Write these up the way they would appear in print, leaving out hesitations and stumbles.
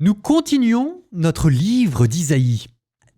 Nous continuons notre livre d'Isaïe.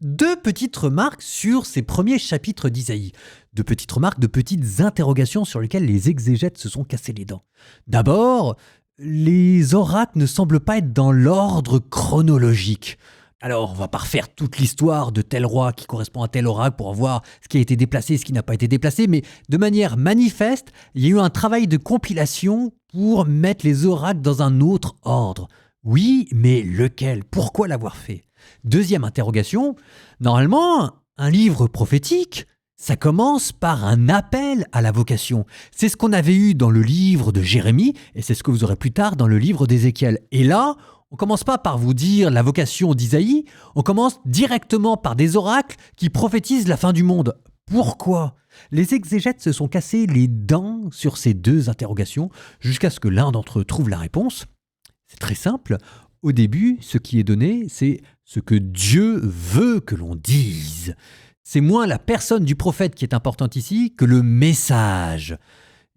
Deux petites remarques sur ces premiers chapitres d'Isaïe. Deux petites remarques, deux petites interrogations sur lesquelles les exégètes se sont cassés les dents. D'abord, les oracles ne semblent pas être dans l'ordre chronologique. Alors, on va pas refaire toute l'histoire de tel roi qui correspond à tel oracle pour voir ce qui a été déplacé et ce qui n'a pas été déplacé, mais de manière manifeste, il y a eu un travail de compilation pour mettre les oracles dans un autre ordre. Oui, mais lequel? Pourquoi l'avoir fait? Deuxième interrogation, normalement, un livre prophétique, ça commence par un appel à la vocation. C'est ce qu'on avait eu dans le livre de Jérémie, et c'est ce que vous aurez plus tard dans le livre d'Ézéchiel. Et là, on commence pas par vous dire la vocation d'Isaïe, on commence directement par des oracles qui prophétisent la fin du monde. Pourquoi? Les exégètes se sont cassés les dents sur ces deux interrogations jusqu'à ce que l'un d'entre eux trouve la réponse. C'est très simple. Au début, ce qui est donné, c'est ce que Dieu veut que l'on dise. C'est moins la personne du prophète qui est importante ici que le message.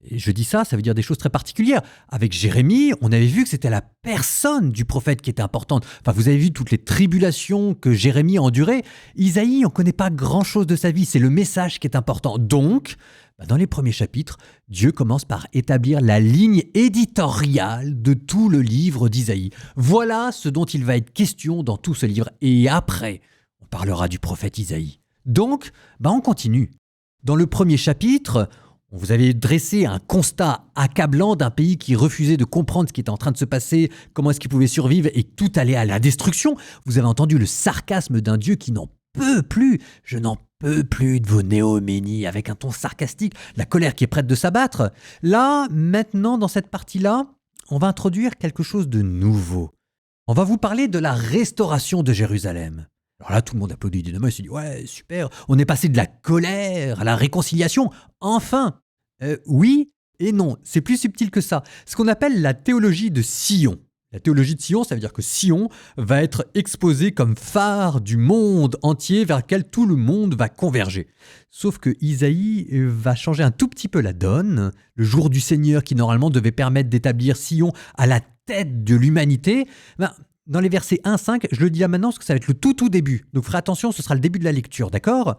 Et je dis ça, ça veut dire des choses très particulières. Avec Jérémie, on avait vu que c'était la personne du prophète qui était importante. Enfin, vous avez vu toutes les tribulations que Jérémie a endurées. Isaïe, on ne connaît pas grand-chose de sa vie, c'est le message qui est important. Donc, dans les premiers chapitres, Dieu commence par établir la ligne éditoriale de tout le livre d'Isaïe. Voilà ce dont il va être question dans tout ce livre. Et après, on parlera du prophète Isaïe. Donc, on continue. Dans le premier chapitre, on vous avait dressé un constat accablant d'un pays qui refusait de comprendre ce qui était en train de se passer, comment est-ce qu'il pouvait survivre et tout allait à la destruction. Vous avez entendu le sarcasme d'un Dieu qui n'en peut plus. Je n'en peux plus de vos néoménies, avec un ton sarcastique, la colère qui est prête de s'abattre. Là, maintenant, dans cette partie-là, on va introduire quelque chose de nouveau. On va vous parler de la restauration de Jérusalem. Alors là, tout le monde applaudit d'une main et se dit « Ouais, super, on est passé de la colère à la réconciliation, enfin !» Oui et non, c'est plus subtil que ça. Ce qu'on appelle la théologie de Sion. La théologie de Sion, ça veut dire que Sion va être exposé comme phare du monde entier vers lequel tout le monde va converger. Sauf que Isaïe va changer un tout petit peu la donne. Le jour du Seigneur qui normalement devait permettre d'établir Sion à la tête de l'humanité, dans les versets 1-5, je le dis là maintenant parce que ça va être le tout début. Donc ferez attention, ce sera le début de la lecture, d'accord ?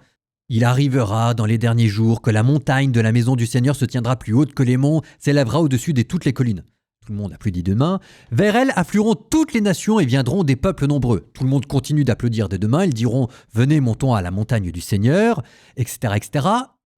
Il arrivera dans les derniers jours que la montagne de la maison du Seigneur se tiendra plus haute que les monts, s'élèvera au-dessus de toutes les collines. Tout le monde applaudit de main. Vers elle afflueront toutes les nations et viendront des peuples nombreux. Tout le monde continue d'applaudir des deux mains. Ils diront « Venez, montons à la montagne du Seigneur », etc., etc.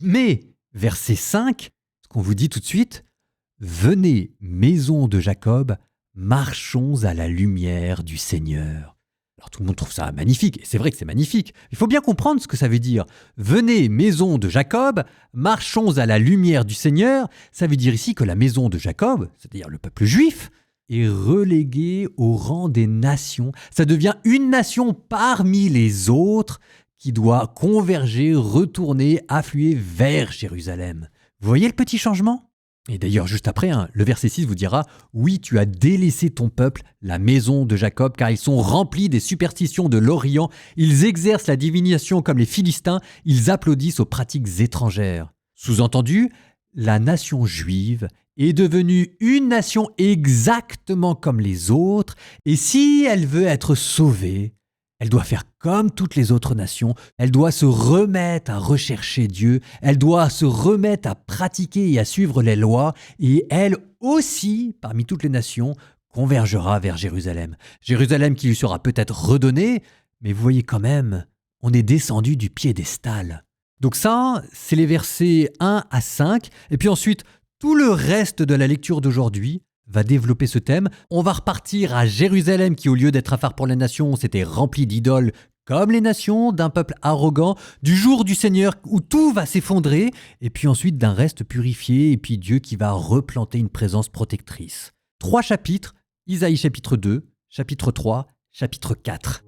Mais, verset 5, ce qu'on vous dit tout de suite, « Venez, maison de Jacob, marchons à la lumière du Seigneur ». Alors tout le monde trouve ça magnifique, et c'est vrai que c'est magnifique. Il faut bien comprendre ce que ça veut dire. Venez, maison de Jacob, marchons à la lumière du Seigneur. Ça veut dire ici que la maison de Jacob, c'est-à-dire le peuple juif, est reléguée au rang des nations. Ça devient une nation parmi les autres qui doit converger, retourner, affluer vers Jérusalem. Vous voyez le petit changement ? Et d'ailleurs, juste après, le verset 6 vous dira « Oui, tu as délaissé ton peuple, la maison de Jacob, car ils sont remplis des superstitions de l'Orient. Ils exercent la divination comme les Philistins. Ils applaudissent aux pratiques étrangères. » Sous-entendu, la nation juive est devenue une nation exactement comme les autres. Et si elle veut être sauvée, elle doit faire comme toutes les autres nations, elle doit se remettre à rechercher Dieu, elle doit se remettre à pratiquer et à suivre les lois, et elle aussi, parmi toutes les nations, convergera vers Jérusalem. Jérusalem qui lui sera peut-être redonnée, mais vous voyez quand même, on est descendu du piédestal. Donc ça, c'est les versets 1-5, et puis ensuite, tout le reste de la lecture d'aujourd'hui va développer ce thème. On va repartir à Jérusalem qui, au lieu d'être un phare pour les nations, s'était rempli d'idoles comme les nations, d'un peuple arrogant, du jour du Seigneur où tout va s'effondrer, et puis ensuite d'un reste purifié, et puis Dieu qui va replanter une présence protectrice. 3 chapitres, Isaïe chapitre 2, chapitre 3, chapitre 4.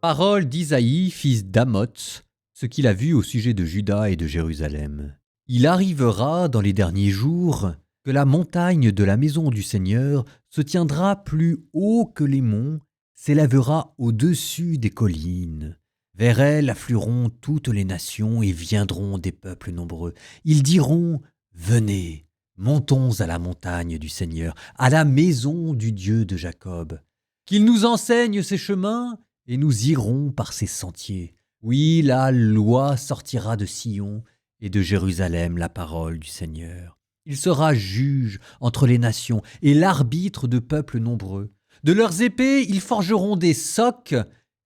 Parole d'Isaïe, fils d'Amoz, ce qu'il a vu au sujet de Juda et de Jérusalem. Il arrivera dans les derniers jours que la montagne de la maison du Seigneur se tiendra plus haut que les monts, s'élèvera au-dessus des collines. Vers elle afflueront toutes les nations et viendront des peuples nombreux. Ils diront « Venez, Montons à la montagne du Seigneur, à la maison du Dieu de Jacob. Qu'il nous enseigne ses chemins, et nous irons par ses sentiers. Oui, la loi sortira de Sion, et de Jérusalem la parole du Seigneur. Il sera juge entre les nations, et l'arbitre de peuples nombreux. De leurs épées, ils forgeront des socs,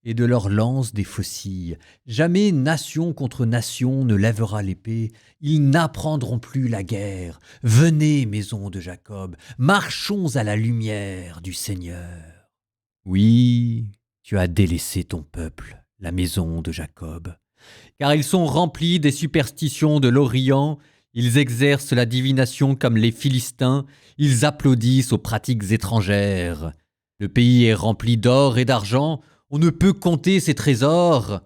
et de leurs lances des faucilles. Jamais nation contre nation ne lèvera l'épée, ils n'apprendront plus la guerre. Venez, maison de Jacob, marchons à la lumière du Seigneur. Oui, tu as délaissé ton peuple, la maison de Jacob, car ils sont remplis des superstitions de l'Orient, ils exercent la divination comme les Philistins, ils applaudissent aux pratiques étrangères. Le pays est rempli d'or et d'argent, on ne peut compter ses trésors.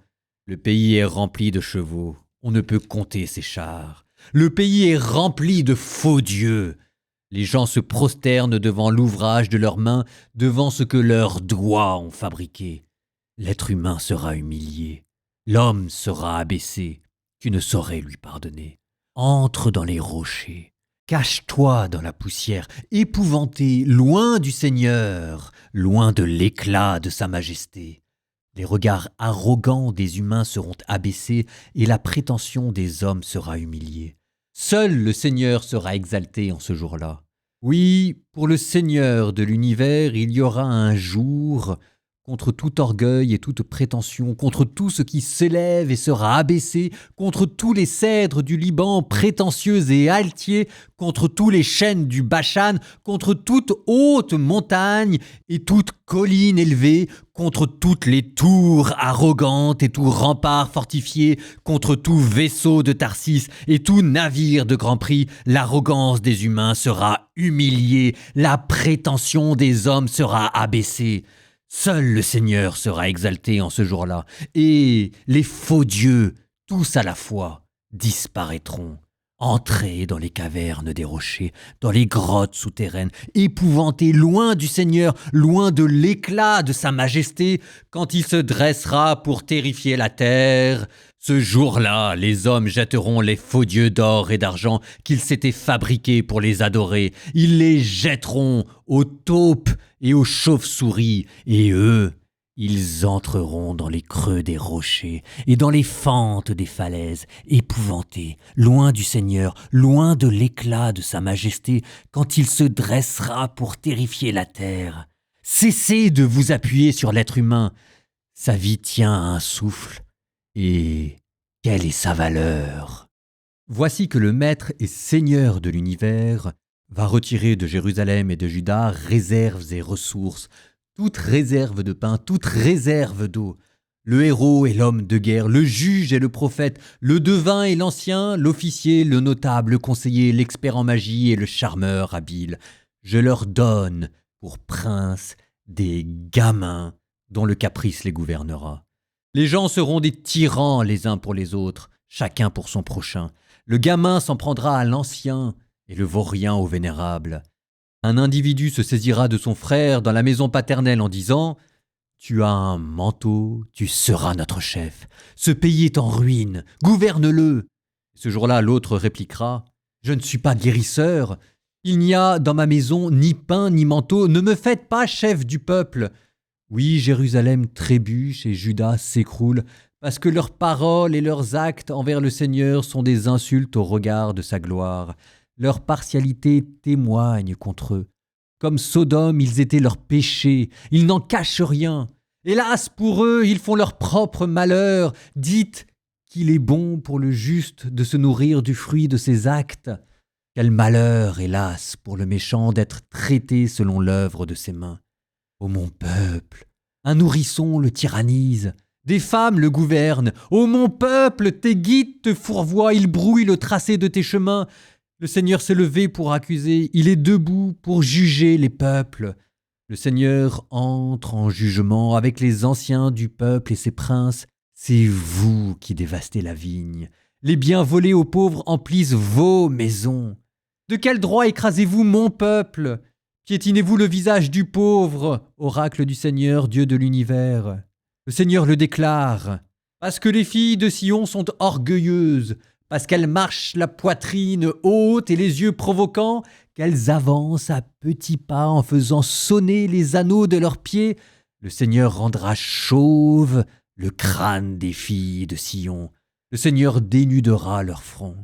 Le pays est rempli de chevaux, on ne peut compter ses chars. Le pays est rempli de faux dieux. Les gens se prosternent devant l'ouvrage de leurs mains, devant ce que leurs doigts ont fabriqué. L'être humain sera humilié, l'homme sera abaissé, tu ne saurais lui pardonner. Entre dans les rochers, cache-toi dans la poussière, épouvanté, loin du Seigneur, loin de l'éclat de sa majesté. Les regards arrogants des humains seront abaissés et la prétention des hommes sera humiliée. Seul le Seigneur sera exalté en ce jour-là. Oui, pour le Seigneur de l'univers, il y aura un jour contre tout orgueil et toute prétention, contre tout ce qui s'élève et sera abaissé, contre tous les cèdres du Liban prétentieux et altiers, contre tous les chênes du Bashan, contre toute haute montagne et toute colline élevée, contre toutes les tours arrogantes et tout rempart fortifié, contre tout vaisseau de Tarsis et tout navire de grand prix, l'arrogance des humains sera humiliée, la prétention des hommes sera abaissée. Seul le Seigneur sera exalté en ce jour-là, et les faux dieux, tous à la fois, disparaîtront. Entrez dans les cavernes des rochers, dans les grottes souterraines, épouvantés, loin du Seigneur, loin de l'éclat de sa majesté, quand il se dressera pour terrifier la terre. Ce jour-là, les hommes jetteront les faux dieux d'or et d'argent qu'ils s'étaient fabriqués pour les adorer. Ils les jetteront aux taupes et aux chauves-souris, et eux, ils entreront dans les creux des rochers et dans les fentes des falaises, épouvantés, loin du Seigneur, loin de l'éclat de sa majesté, quand il se dressera pour terrifier la terre. Cessez de vous appuyer sur l'être humain. Sa vie tient à un souffle, et quelle est sa valeur? Voici que le Maître et Seigneur de l'univers va retirer de Jérusalem et de Juda réserves et ressources, toute réserve de pain, toute réserve d'eau. Le héros et l'homme de guerre, le juge et le prophète, le devin et l'ancien, l'officier, le notable, le conseiller, l'expert en magie et le charmeur habile. Je leur donne pour princes des gamins dont le caprice les gouvernera. Les gens seront des tyrans les uns pour les autres, chacun pour son prochain. Le gamin s'en prendra à l'ancien et le vaurien au vénérable. Un individu se saisira de son frère dans la maison paternelle en disant « Tu as un manteau, tu seras notre chef. Ce pays est en ruine, gouverne-le. » Ce jour-là, l'autre répliquera « Je ne suis pas guérisseur. Il n'y a dans ma maison ni pain ni manteau. Ne me faites pas chef du peuple. » Oui, Jérusalem trébuche et Juda s'écroule parce que leurs paroles et leurs actes envers le Seigneur sont des insultes au regard de sa gloire. Leur partialité témoigne contre eux. Comme Sodome, ils étaient leurs péchés, ils n'en cachent rien. Hélas pour eux, ils font leur propre malheur. Dites qu'il est bon pour le juste de se nourrir du fruit de ses actes. Quel malheur, hélas, pour le méchant d'être traité selon l'œuvre de ses mains. Ô mon peuple, un nourrisson le tyrannise, des femmes le gouvernent. Ô mon peuple, tes guides te fourvoient, ils brouillent le tracé de tes chemins. Le Seigneur s'est levé pour accuser, il est debout pour juger les peuples. Le Seigneur entre en jugement avec les anciens du peuple et ses princes. C'est vous qui dévastez la vigne. Les biens volés aux pauvres emplissent vos maisons. De quel droit écrasez-vous mon peuple? Piétinez-vous le visage du pauvre, oracle du Seigneur, Dieu de l'univers. Le Seigneur le déclare. Parce que les filles de Sion sont orgueilleuses, parce qu'elles marchent la poitrine haute et les yeux provoquants, qu'elles avancent à petits pas en faisant sonner les anneaux de leurs pieds, le Seigneur rendra chauve le crâne des filles de Sion. Le Seigneur dénudera leur front.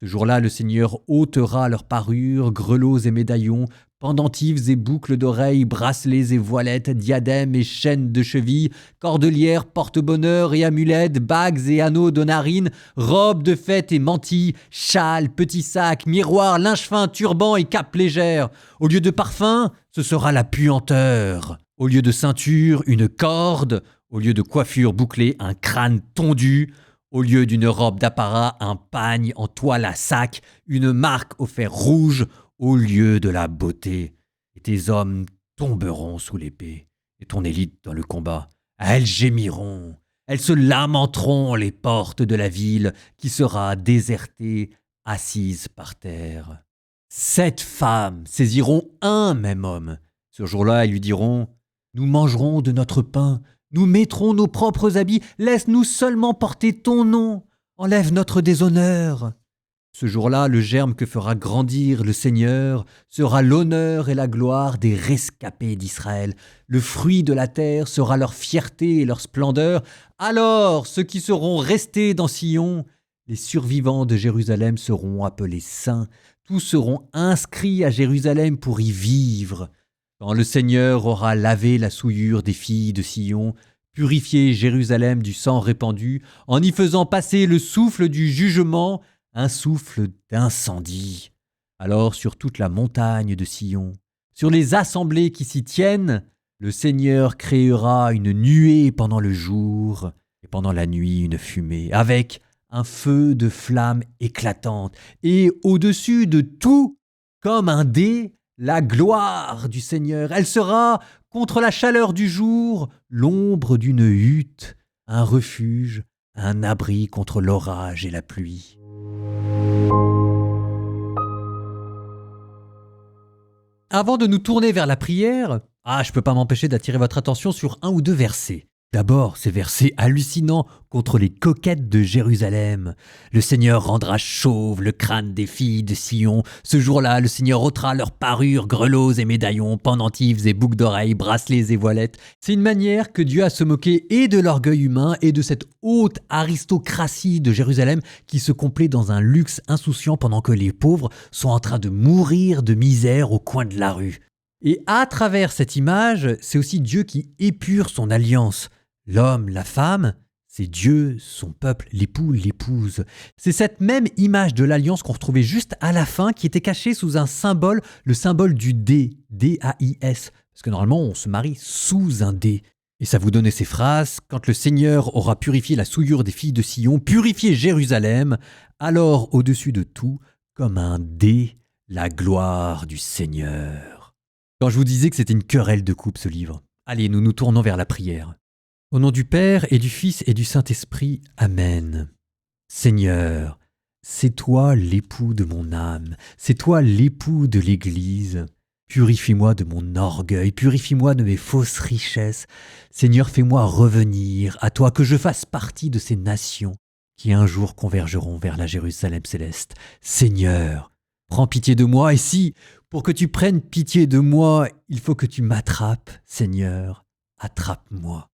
Ce jour-là, le Seigneur ôtera leurs parures, grelots et médaillons, pendentifs et boucles d'oreilles, bracelets et voilettes, diadèmes et chaînes de cheville, cordelières, porte-bonheur et amulettes, bagues et anneaux de narines, robes de fête et mantilles, châles, petits sacs, miroirs, linge fin, turbans et capes légères. Au lieu de parfum, ce sera la puanteur. Au lieu de ceinture, une corde. Au lieu de coiffure bouclée, un crâne tondu. Au lieu d'une robe d'apparat, un pagne en toile à sac, une marque au fer rouge, au lieu de la beauté. Et tes hommes tomberont sous l'épée, et ton élite dans le combat. Elles gémiront, elles se lamenteront les portes de la ville qui sera désertée, assise par terre. 7 femmes saisiront un même homme. Ce jour-là, elles lui diront « Nous mangerons de notre pain, nous mettrons nos propres habits, laisse-nous seulement porter ton nom, enlève notre déshonneur. » Ce jour-là, le germe que fera grandir le Seigneur sera l'honneur et la gloire des rescapés d'Israël. Le fruit de la terre sera leur fierté et leur splendeur. Alors, ceux qui seront restés dans Sion, les survivants de Jérusalem seront appelés saints. Tous seront inscrits à Jérusalem pour y vivre. Quand le Seigneur aura lavé la souillure des filles de Sion, purifié Jérusalem du sang répandu, en y faisant passer le souffle du jugement, un souffle d'incendie. Alors sur toute la montagne de Sion, sur les assemblées qui s'y tiennent, le Seigneur créera une nuée pendant le jour et pendant la nuit une fumée, avec un feu de flamme éclatante, et au-dessus de tout, comme un dé, la gloire du Seigneur. Elle sera, contre la chaleur du jour, l'ombre d'une hutte, un refuge, un abri contre l'orage et la pluie. Avant de nous tourner vers la prière, je ne peux pas m'empêcher d'attirer votre attention sur un ou deux versets. D'abord, ces versets hallucinants contre les coquettes de Jérusalem. Le Seigneur rendra chauve le crâne des filles de Sion. Ce jour-là, le Seigneur ôtera leurs parures, grelots et médaillons, pendentifs et boucles d'oreilles, bracelets et voilettes. C'est une manière que Dieu a se moquer et de l'orgueil humain et de cette haute aristocratie de Jérusalem qui se complaît dans un luxe insouciant pendant que les pauvres sont en train de mourir de misère au coin de la rue. Et à travers cette image, c'est aussi Dieu qui épure son alliance. L'homme, la femme, c'est Dieu, son peuple, l'époux, l'épouse. C'est cette même image de l'alliance qu'on retrouvait juste à la fin qui était cachée sous un symbole, le symbole du dé, D-A-I-S. Parce que normalement, on se marie sous un dé. Et ça vous donnait ces phrases, quand le Seigneur aura purifié la souillure des filles de Sion, purifié Jérusalem, alors au-dessus de tout, comme un dé, la gloire du Seigneur. Quand je vous disais que c'était une querelle de couple ce livre, allez, nous nous tournons vers la prière. Au nom du Père et du Fils et du Saint-Esprit, Amen. Seigneur, c'est toi l'époux de mon âme, c'est toi l'époux de l'Église. Purifie-moi de mon orgueil, purifie-moi de mes fausses richesses. Seigneur, fais-moi revenir à toi, que je fasse partie de ces nations qui un jour convergeront vers la Jérusalem céleste. Seigneur, prends pitié de moi, et si, pour que tu prennes pitié de moi, il faut que tu m'attrapes, Seigneur, attrape-moi.